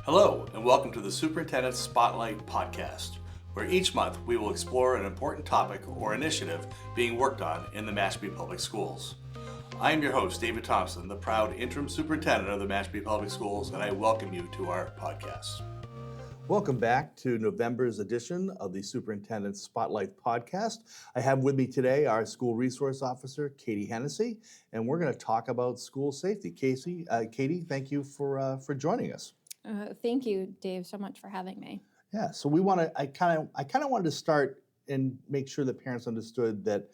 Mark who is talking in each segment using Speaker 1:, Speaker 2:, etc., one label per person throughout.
Speaker 1: Hello, and welcome to the Superintendent Spotlight Podcast, where each month we will explore an important topic or initiative being worked on in the Mashpee Public Schools. I am your host, David Thompson, the proud interim superintendent of the Mashpee Public Schools, and I welcome you to our podcast. Welcome back to November's edition of the Superintendent Spotlight Podcast. I have with me today our school resource officer, Katie Hennessey, and we're going to talk about school safety. Katie, thank you for joining us.
Speaker 2: Thank you, Dave, so much for having me.
Speaker 1: Yeah, so I kind of wanted to start and make sure that parents understood that,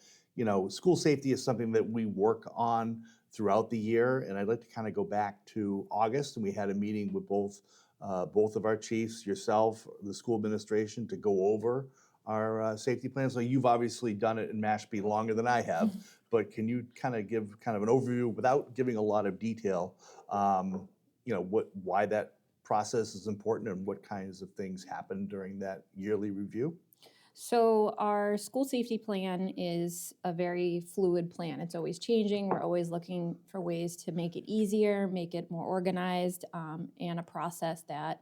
Speaker 1: school safety is something that we work on throughout the year, and I'd like to kind of go back to August, and we had a meeting with both of our chiefs, yourself, the school administration, to go over our safety plans. So you've obviously done it in Mashpee longer than I have, but can you kind of give kind of an overview without giving a lot of detail, why that process is important and what kinds of things happen during that yearly review?
Speaker 2: So our school safety plan is a very fluid plan. It's always changing. We're always looking for ways to make it easier, make it more organized, and a process that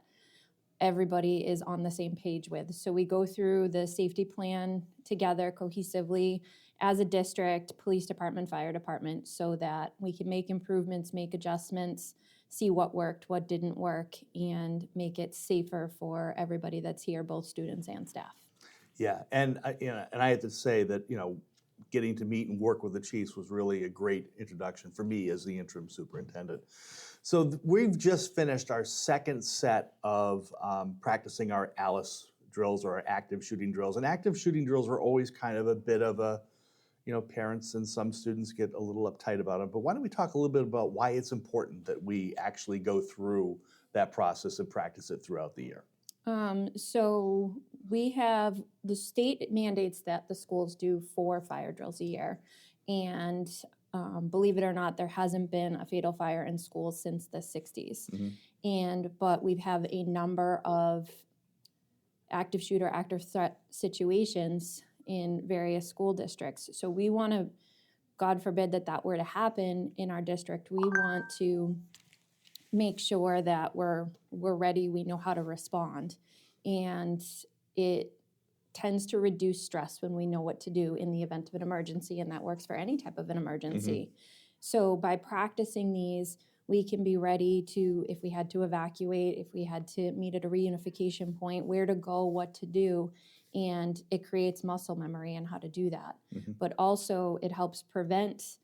Speaker 2: everybody is on the same page with. So we go through the safety plan together cohesively as a district, police department, fire department, so that we can make improvements, make adjustments, see what worked, what didn't work, and make it safer for everybody that's here, both students and staff.
Speaker 1: Yeah, and I have to say that getting to meet and work with the chiefs was really a great introduction for me as the interim superintendent. So we've just finished our second set of practicing our ALICE drills, or our active shooting drills. And active shooting drills are always kind of a bit of a, parents and some students get a little uptight about them. But why don't we talk a little bit about why it's important that we actually go through that process and practice it throughout the year?
Speaker 2: So we have, the state mandates that the schools do 4 fire drills a year. And believe it or not, there hasn't been a fatal fire in schools since the 60s.
Speaker 1: Mm-hmm.
Speaker 2: But we have a number of active shooter, active threat situations in various school districts. So we want to, God forbid that were to happen in our district, we want to make sure that we're ready, we know how to respond. And it tends to reduce stress when we know what to do in the event of an emergency, and that works for any type of an emergency. Mm-hmm. So by practicing these, we can be ready to, if we had to evacuate, if we had to meet at a reunification point, where to go, what to do, and it creates muscle memory on how to do that. Mm-hmm. But also it helps prevent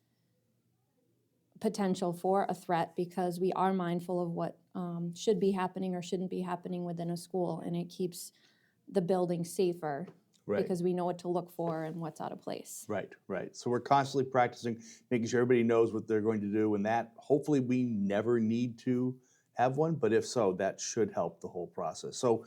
Speaker 2: potential for a threat, because we are mindful of what should be happening or shouldn't be happening within a school, and it keeps the building safer. Right. Because we know what to look for and what's out of place. Right.
Speaker 1: So we're constantly practicing, making sure everybody knows what they're going to do, and that hopefully we never need to have one, but if so, that should help the whole process. So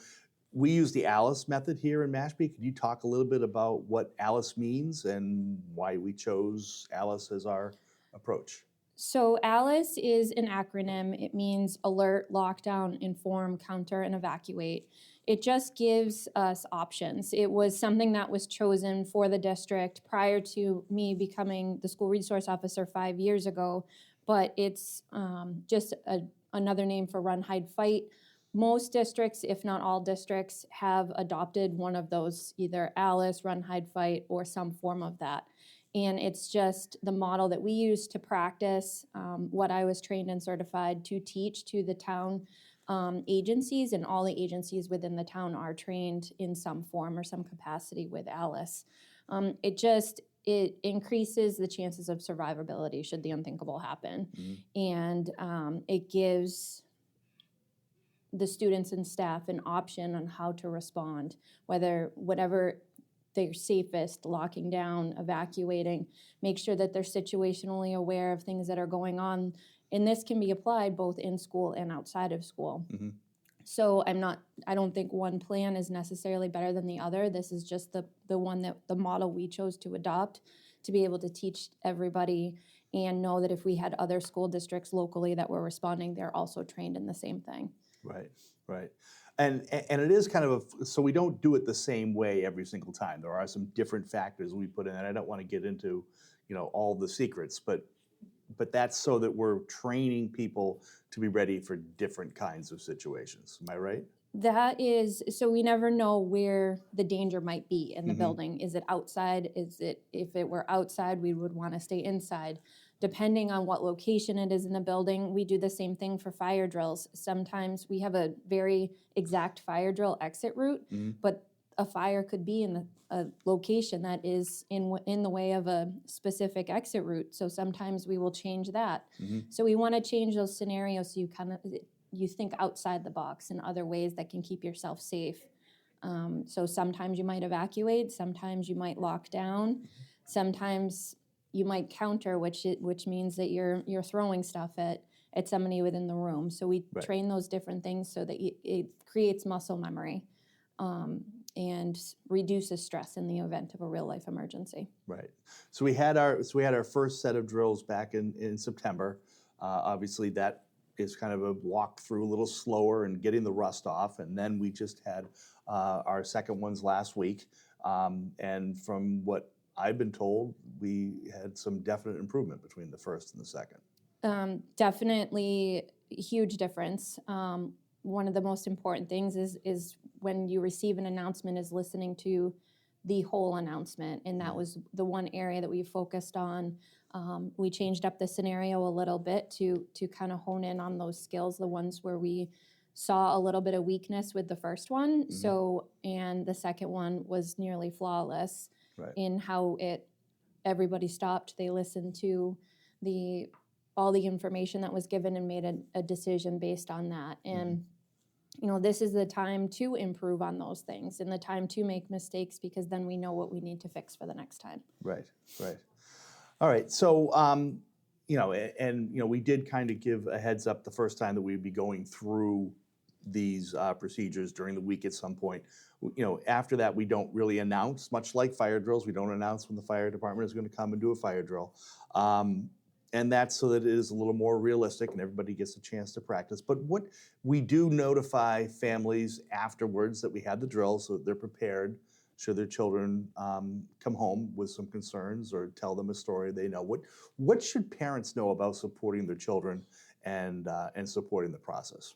Speaker 1: we use the ALICE method here in Mashpee. Could you talk a little bit about what ALICE means and why we chose ALICE as our approach?
Speaker 2: So ALICE is an acronym. It means alert, lockdown, inform, counter, and evacuate. It just gives us options. It was something that was chosen for the district prior to me becoming the school resource officer 5 years ago, but it's just another name for run, hide, fight. Most districts, if not all districts, have adopted one of those, either ALICE, run, hide, fight, or some form of that. And it's just the model that we use to practice what I was trained and certified to teach to the town agencies, and all the agencies within the town are trained in some form or some capacity with ALICE. It increases the chances of survivability should the unthinkable happen. Mm-hmm. And it gives the students and staff an option on how to respond, whatever they're safest, locking down, evacuating, make sure that they're situationally aware of things that are going on. And this can be applied both in school and outside of school. Mm-hmm. So I don't think one plan is necessarily better than the other. This is just the model we chose to adopt to be able to teach everybody, and know that if we had other school districts locally that were responding, they're also trained in the same thing.
Speaker 1: Right. And it is kind of so we don't do it the same way every single time. There are some different factors we put in, and I don't want to get into, all the secrets, but but that's so that we're training people to be ready for different kinds of situations. Am I right?
Speaker 2: That is, so we never know where the danger might be in the
Speaker 1: Mhm.
Speaker 2: building. Is it outside? If it were outside, we would want to stay inside. Depending on what location it is in the building, we do the same thing for fire drills. Sometimes we have a very exact fire drill exit route,
Speaker 1: Mhm.
Speaker 2: but a fire could be in a location that is in the way of a specific exit route. So sometimes we will change that.
Speaker 1: Mhm.
Speaker 2: So we want to change those scenarios so you think outside the box in other ways that can keep yourself safe. So sometimes you might evacuate, sometimes you might lock down, sometimes you might counter, which means that you're throwing stuff at somebody within the room. So we
Speaker 1: Right.
Speaker 2: train those different things so that it creates muscle memory and reduces stress in the event of a real life emergency.
Speaker 1: Right. So we had our first set of drills back in September. Obviously, that is kind of a walk through, a little slower and getting the rust off. And then we just had our second ones last week. And from what I've been told, we had some definite improvement between the first and the second.
Speaker 2: Definitely huge difference. One of the most important things is when you receive an announcement is listening to the whole announcement, and that was the one area that we focused on. We changed up the scenario a little bit to kind of hone in on those skills, the ones where we saw a little bit of weakness with the first one.
Speaker 1: Mhm.
Speaker 2: So, and the second one was nearly flawless
Speaker 1: Right.
Speaker 2: in how everybody stopped, they listened to all the information that was given and made a decision based on that. And this is the time to improve on those things and the time to make mistakes, because then we know what we need to fix for the next time.
Speaker 1: Right. Right. All right. So, we did kind of give a heads up the first time that we'd be going through these procedures during the week at some point. After that, we don't really announce, much like fire drills. We don't announce when the fire department is going to come and do a fire drill. And that's so that it is a little more realistic and everybody gets a chance to practice. But what we do notify families afterwards that we had the drill so that they're prepared should their children come home with some concerns or tell them a story they know. What should parents know about supporting their children and supporting the process?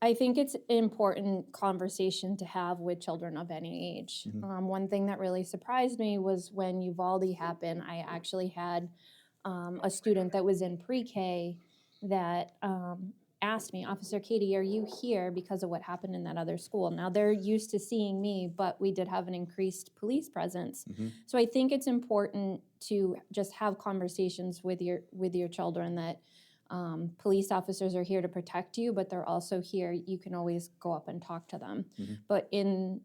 Speaker 2: I think it's an important conversation to have with children of any age. One thing that really surprised me was when Uvalde happened, I actually had a student that was in pre-K that asked me, Officer Katie, are you here because of what happened in that other school? Now, they're used to seeing me, but we did have an increased police presence. So I think it's important to just have conversations with your children that police officers are here to protect you, but they're also here. You can always go up and talk to them. But in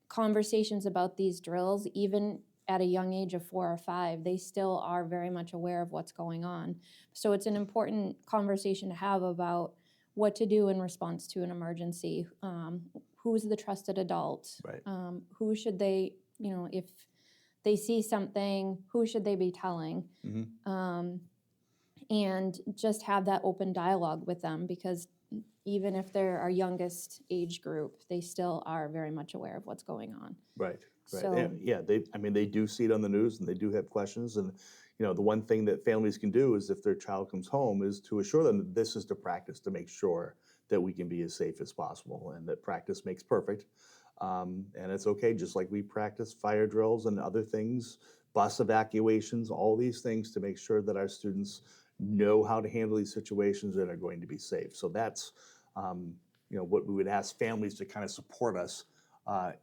Speaker 2: conversations about these drills, even at a young age of 4 or 5, they still are very much aware of what's going on. So it's an important conversation to have about what to do in response to an emergency. Who's the trusted adult?
Speaker 1: Right.
Speaker 2: Who should they, if they see something, who should they be telling? And just have that open dialogue with them, because even if they're our youngest age group, they still are very much aware of what's going on.
Speaker 1: Right. Right.
Speaker 2: So,
Speaker 1: Yeah, they do see it on the news and they do have questions. And, the one thing that families can do is if their child comes home is to assure them that this is the practice to make sure that we can be as safe as possible and that practice makes perfect. And it's okay, just like we practice fire drills and other things, bus evacuations, all these things to make sure that our students know how to handle these situations and are going to be safe. So that's, what we would ask families to kind of support us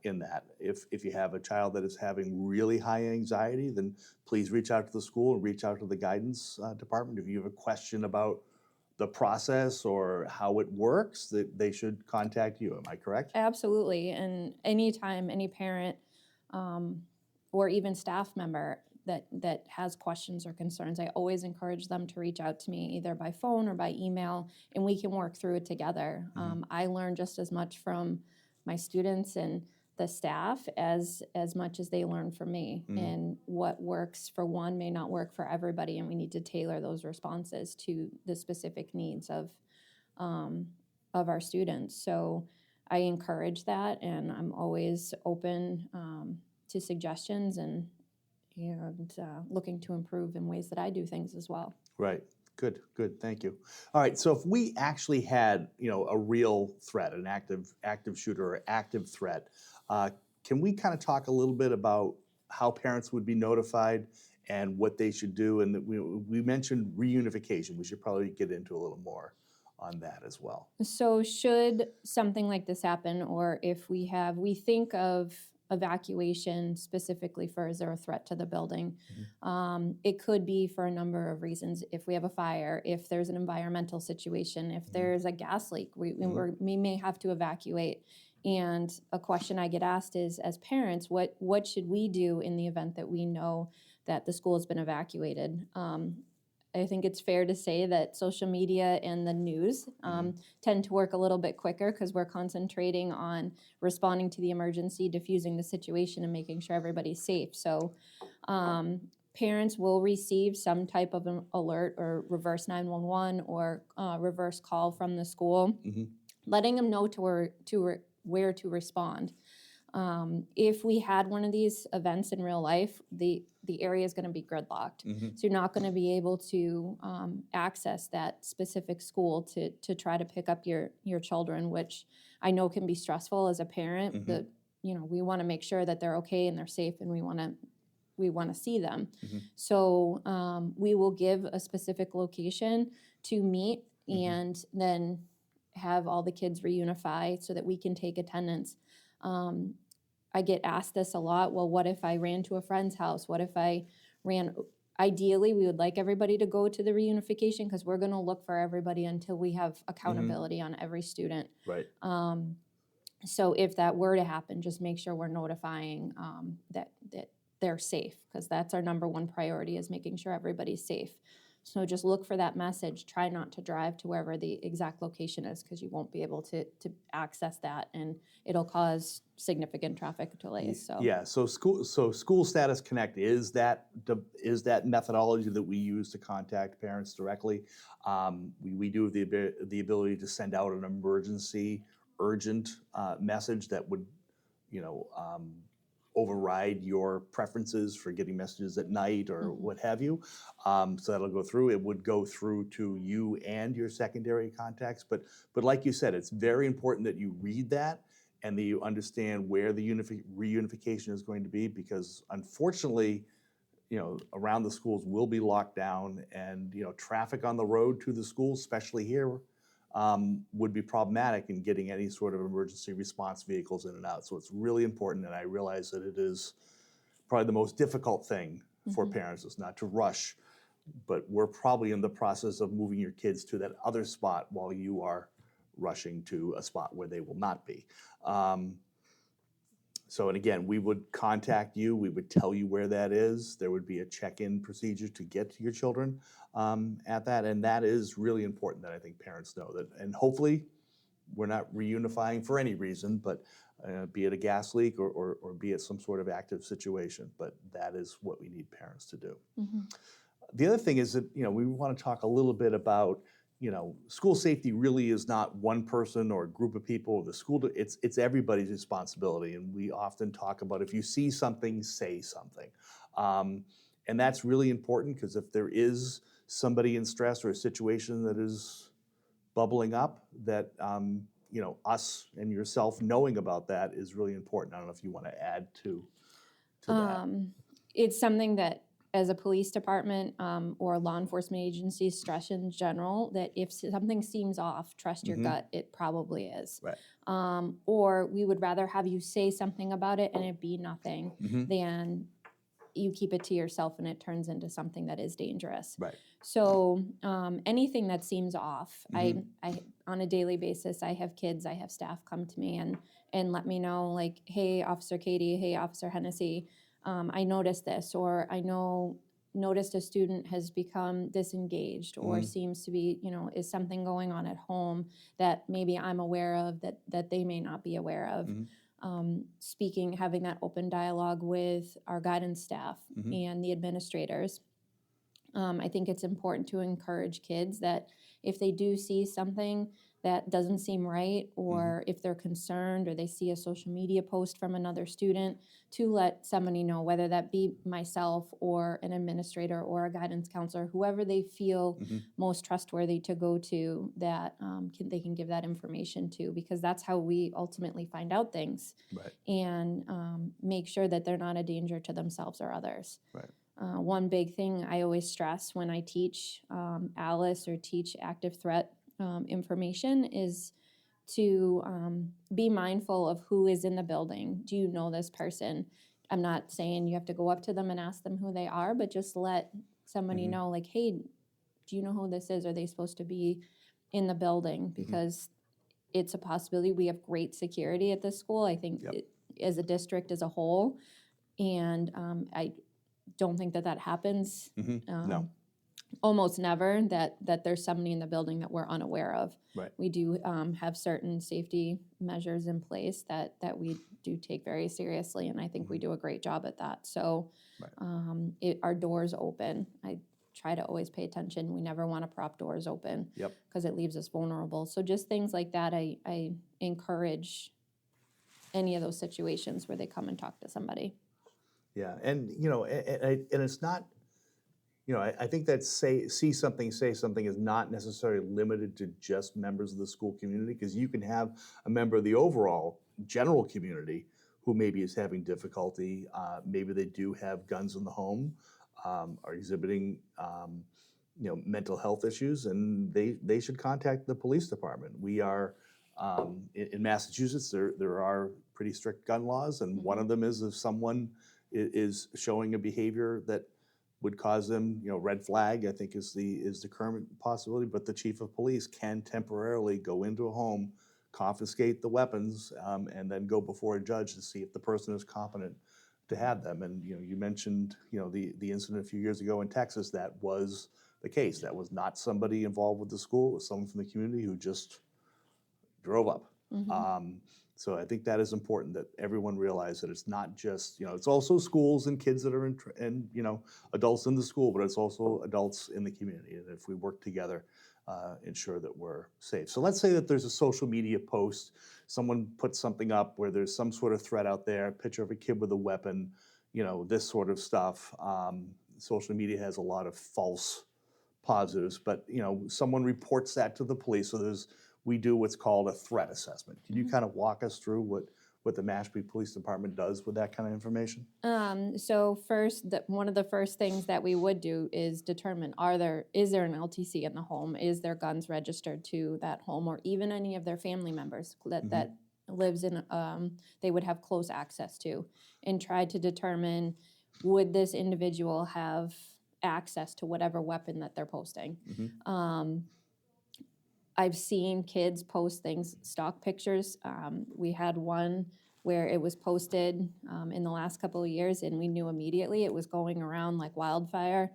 Speaker 1: in that. If you have a child that is having really high anxiety, then please reach out to the school and reach out to the guidance department. If you have a question about the process or how it works, that they should contact you. Am I correct?
Speaker 2: absolutely. And anytime any parent or even staff member that has questions or concerns, I always encourage them to reach out to me either by phone or by email, and we can work through it together. I learn just as much from my students and the staff as much as they learn from me. And what works for one may not work for everybody, and we need to tailor those responses to the specific needs of our students. So I encourage that, and I'm always open to suggestions and looking to improve in ways that I do things as well.
Speaker 1: Right. Good, good. Thank you. All right. So if we actually had, a real threat, an active shooter or active threat, uh, can we kind of talk a little bit about how parents would be notified and what they should do? And that we mentioned reunification. We should probably get into a little more on that as well.
Speaker 2: So should something like this happen, or if we think of evacuation specifically for is there a threat to the building? It could be for a number of reasons. If we have a fire, if there's an environmental situation, if there's a gas leak, we may have to evacuate. And a question I get asked is, as parents, what should we do in the event that we know that the school has been evacuated? I think it's fair to say that social media and the news tend to work a little bit quicker because we're concentrating on responding to the emergency, diffusing the situation, and making sure everybody's safe. So parents will receive some type of an alert or reverse 911 or reverse call from the school, letting them know where to respond. If we had one of these events in real life, the area is going to be gridlocked. So you're not going to be able to access that specific school to try to pick up your children, which I know can be stressful as a parent. But we want to make sure that they're okay and they're safe, and we want to see them. So we will give a specific location to meet, and then have all the kids reunify so that we can take attendance. I get asked this a lot. Well, what if I ran to a friend's house? What if I ran? Ideally, we would like everybody to go to the reunification because we're going to look for everybody until we have accountability on every student.
Speaker 1: Right.
Speaker 2: So if that were to happen, just make sure we're notifying that they're safe, because that's our number one priority, is making sure everybody's safe. So just look for that message. Try not to drive to wherever the exact location is, because you won't be able to access that, and it'll cause significant traffic delays. So
Speaker 1: yeah, so School Status Connect is that methodology that we use to contact parents directly. We do have the ability to send out an emergency urgent message that would override your preferences for getting messages at night or what have you. So that'll go through. It would go through to you and your secondary contacts. But like you said, it's very important that you read that and that you understand where the reunification is going to be, because unfortunately, around the schools will be locked down, and traffic on the road to the schools, especially here, would be problematic in getting any sort of emergency response vehicles in and out. So it's really important, and I realize that it is probably the most difficult thing for parents, is not to rush, but we're probably in the process of moving your kids to that other spot while you are rushing to a spot where they will not be. So, and again, we would contact you, we would tell you where that is. There would be a check-in procedure to get to your children at that, and that is really important that I think parents know that. And hopefully, we're not reunifying for any reason, but be it a gas leak or be it some sort of active situation, but that is what we need parents to do. The other thing is that, we want to talk a little bit about, school safety really is not one person or a group of people. The school, it's everybody's responsibility. And we often talk about, if you see something, say something. And that's really important, because if there is somebody in stress or a situation that is bubbling up, that, us and yourself knowing about that is really important. I don't know if you want to add to that.
Speaker 2: It's something that, as a police department or law enforcement agency, stress in general, that if something seems off, trust your gut, it probably is.
Speaker 1: Right.
Speaker 2: Or we would rather have you say something about it and it be nothing than you keep it to yourself and it turns into something that is dangerous.
Speaker 1: Right.
Speaker 2: So anything that seems off, I on a daily basis, I have kids, I have staff come to me and let me know, like, hey, Officer Katie, hey, Officer Hennessey, I noticed this, or I noticed a student has become disengaged, or seems to be, is something going on at home that maybe I'm aware of that they may not be aware of. Having that open dialogue with our guidance staff and the administrators. I think it's important to encourage kids that if they do see something that doesn't seem right, or if they're concerned or they see a social media post from another student, to let somebody know, whether that be myself or an administrator or a guidance counselor, whoever they feel most trustworthy to go to, that they can give that information to, because that's how we ultimately find out things,
Speaker 1: Right.
Speaker 2: and make sure that they're not a danger to themselves or others.
Speaker 1: Right.
Speaker 2: One big thing I always stress when I teach Alice or teach active threat information is to be mindful of who is in the building. Do you know this person? I'm not saying you have to go up to them and ask them who they are, but just let somebody know, like, hey, do you know who this is? Are they supposed to be in the building? Because it's a possibility. We have great security at this school, I think, as a district as a whole, and I don't think that happens.
Speaker 1: No.
Speaker 2: Almost never that there's somebody in the building that we're unaware of.
Speaker 1: Right.
Speaker 2: We do have certain safety measures in place that we do take very seriously, and I think we do a great job at that. So our doors open. I try to always pay attention. We never want to prop doors open because it leaves us vulnerable. So just things like that, I encourage any of those situations where they come and talk to somebody.
Speaker 1: Yeah, and and it's not, I think that see something, say something is not necessarily limited to just members of the school community, because you can have a member of the overall general community who maybe is having difficulty. Maybe they do have guns in the home, are exhibiting, mental health issues, and they should contact the police department. We are in Massachusetts. There are pretty strict gun laws, and one of them is if someone is showing a behavior that would cause them, red flag, I think is the current possibility, but the chief of police can temporarily go into a home, confiscate the weapons, and then go before a judge to see if the person is competent to have them. And you mentioned the incident a few years ago in Texas. That was the case. That was not somebody involved with the school. It was someone from the community who just drove up. So I think that is important, that everyone realize that it's not just, it's also schools and kids that are and adults in the school, but it's also adults in the community. And if we work together, ensure that we're safe. So let's say that there's a social media post, someone puts something up where there's some sort of threat out there, a picture of a kid with a weapon, this sort of stuff. Social media has a lot of false positives, but someone reports that to the police. So we do what's called a threat assessment. Can you kind of walk us through what the Mashpee Police Department does with that kind of information?
Speaker 2: So first, one of the first things that we would do is determine, is there an LTC in the home? Is there guns registered to that home, or even any of their family members that lives in, they would have close access to, and try to determine, would this individual have access to whatever weapon that they're posting? I've seen kids post things, stock pictures. We had one where it was posted in the last couple of years, and we knew immediately it was going around like wildfire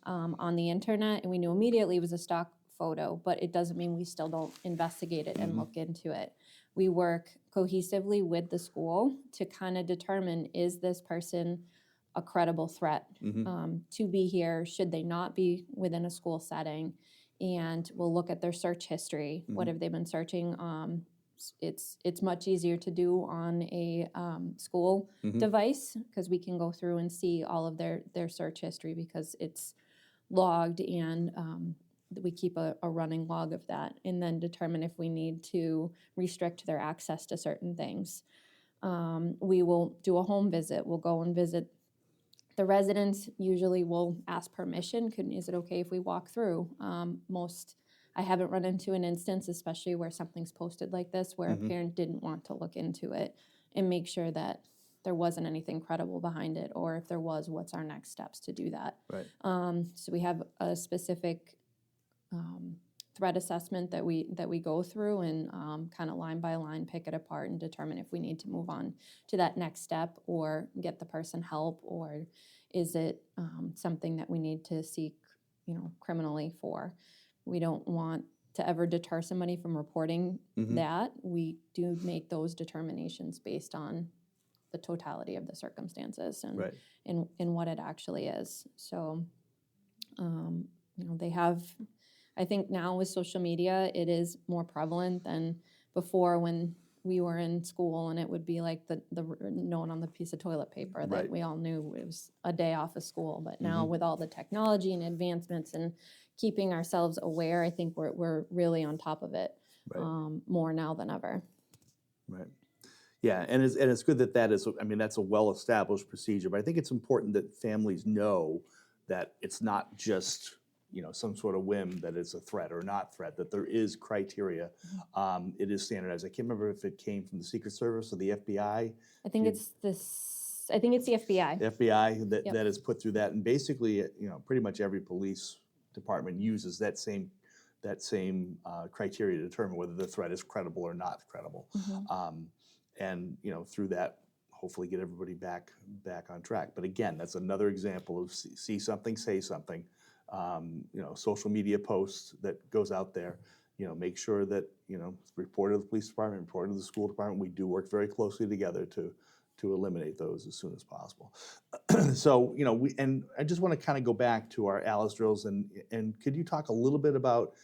Speaker 2: on the internet, and we knew immediately it was a stock photo, but it doesn't mean we still don't investigate it and look into it. We work cohesively with the school to kind of determine, is this person a credible threat to be here? Should they not be within a school setting? And we'll look at their search history. What have they been searching? It's much easier to do on a school device, because we can go through and see all of their search history, because it's logged, and we keep a running log of that, and then determine if we need to restrict their access to certain things. We will do a home visit. We'll go and visit the residents. Usually will ask permission. Is it okay if we walk through? I haven't run into an instance, especially where something's posted like this, where a parent didn't want to look into it and make sure that there wasn't anything credible behind it, or if there was, what's our next steps to do that?
Speaker 1: Right.
Speaker 2: So we have a specific threat assessment that we go through, and kind of line by line pick it apart and determine if we need to move on to that next step, or get the person help, or is it something that we need to seek, criminally for. We don't want to ever deter somebody from reporting that. We do make those determinations based on the totality of the circumstances and what it actually is. So, they have, I think now with social media, it is more prevalent than before when we were in school and it would be like the known on the piece of toilet paper that
Speaker 1: Right.
Speaker 2: we all knew it was a day off of school. But now with all the technology and advancements and keeping ourselves aware, I think we're really on top of it more now than ever.
Speaker 1: Right. Yeah, and it's good that is, I mean, that's a well-established procedure, but I think it's important that families know that it's not just, some sort of whim that it's a threat or not threat, that there is criteria. It is standardized. I can't remember if it came from the Secret Service or the FBI.
Speaker 2: I think it's the FBI.
Speaker 1: FBI that has put through that, and basically, pretty much every police department uses that same criteria to determine whether the threat is credible or not credible. And through that, hopefully get everybody back on track. But again, that's another example of see something, say something. Social media posts that goes out there. Make sure that report to the police department, report to the school department. We do work very closely together to eliminate those as soon as possible. So and I just want to kind of go back to our ALICE drills and could you talk a little bit about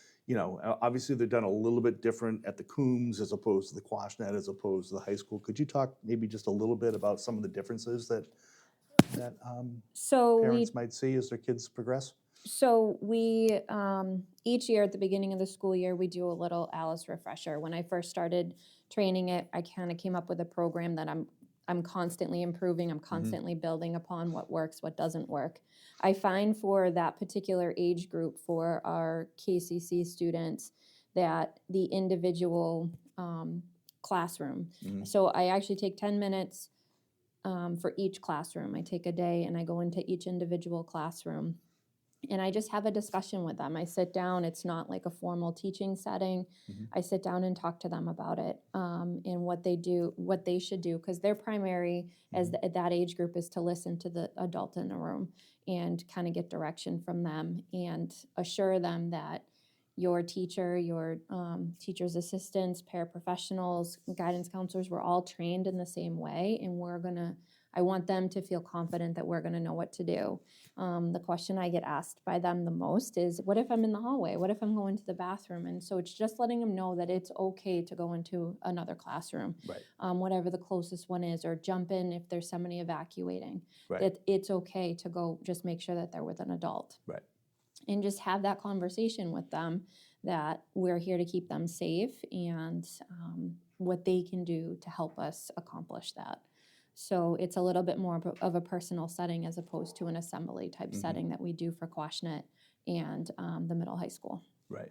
Speaker 1: obviously they're done a little bit different at the Coombs as opposed to the Quashnet as opposed to the high school. Could you talk maybe just a little bit about some of the differences that parents might see as their kids progress?
Speaker 2: So we, each year at the beginning of the school year, we do a little ALICE refresher. When I first started training it, I kind of came up with a program that I'm constantly improving. I'm constantly building upon what works, what doesn't work. I find for that particular age group, for our KCC students, that the individual classroom. So I actually take 10 minutes for each classroom. I take a day and I go into each individual classroom. And I just have a discussion with them. I sit down. It's not like a formal teaching setting. I sit down and talk to them about it and what they do, what they should do, because their primary as that age group is to listen to the adult in the room and kind of get direction from them and assure them that your teacher, your teacher's assistants, paraprofessionals, guidance counselors, we're all trained in the same way, and I want them to feel confident that we're going to know what to do. The question I get asked by them the most is, what if I'm in the hallway? What if I'm going to the bathroom? And so it's just letting them know that it's okay to go into another classroom, whatever the closest one is, or jump in if there's somebody evacuating. That it's okay to go, just make sure that they're with an adult. And just have that conversation with them that we're here to keep them safe and what they can do to help us accomplish that. So it's a little bit more of a personal setting as opposed to an assembly type setting that we do for Quashnet and the middle high school.
Speaker 1: Right.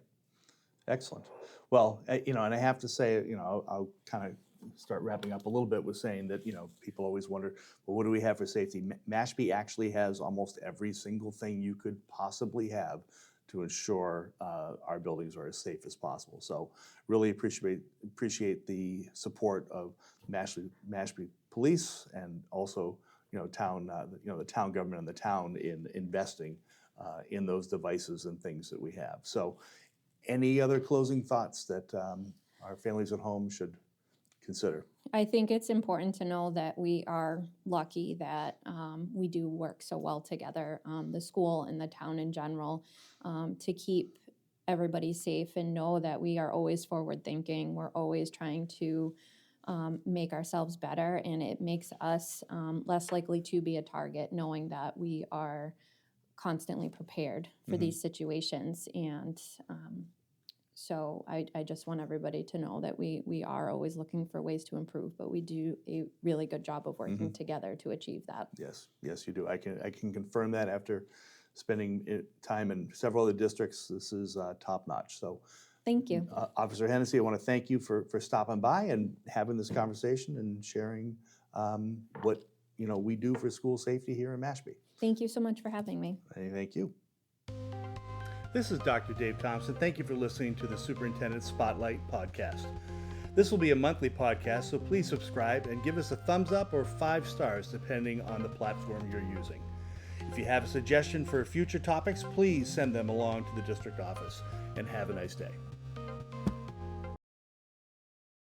Speaker 1: Excellent. Well, and I have to say, I'll kind of start wrapping up a little bit with saying that, people always wonder, well, what do we have for safety? Mashpee actually has almost every single thing you could possibly have to ensure our buildings are as safe as possible. So really appreciate the support of Mashpee Police and also town the town government and the town in investing in those devices and things that we have. So any other closing thoughts that our families at home should consider?
Speaker 2: I think it's important to know that we are lucky that we do work so well together, the school and the town in general, to keep everybody safe and know that we are always forward thinking. We're always trying to make ourselves better, and it makes us less likely to be a target, knowing that we are constantly prepared for these situations. And so I just want everybody to know that we are always looking for ways to improve, but we do a really good job of working together to achieve that. Yes,
Speaker 1: you do. I can confirm that after spending time in several other districts. This is top notch. So
Speaker 2: thank you.
Speaker 1: Officer Hennessey, I want to thank you for stopping by and having this conversation and sharing what we do for school safety here in Mashpee.
Speaker 2: Thank you so much for having me.
Speaker 1: Thank you. This is Dr. Dave Thompson. Thank you for listening to the Superintendent Spotlight podcast. This will be a monthly podcast, so please subscribe and give us a thumbs up or 5 stars depending on the platform you're using. If you have a suggestion for future topics, please send them along to the district office, and have a nice day.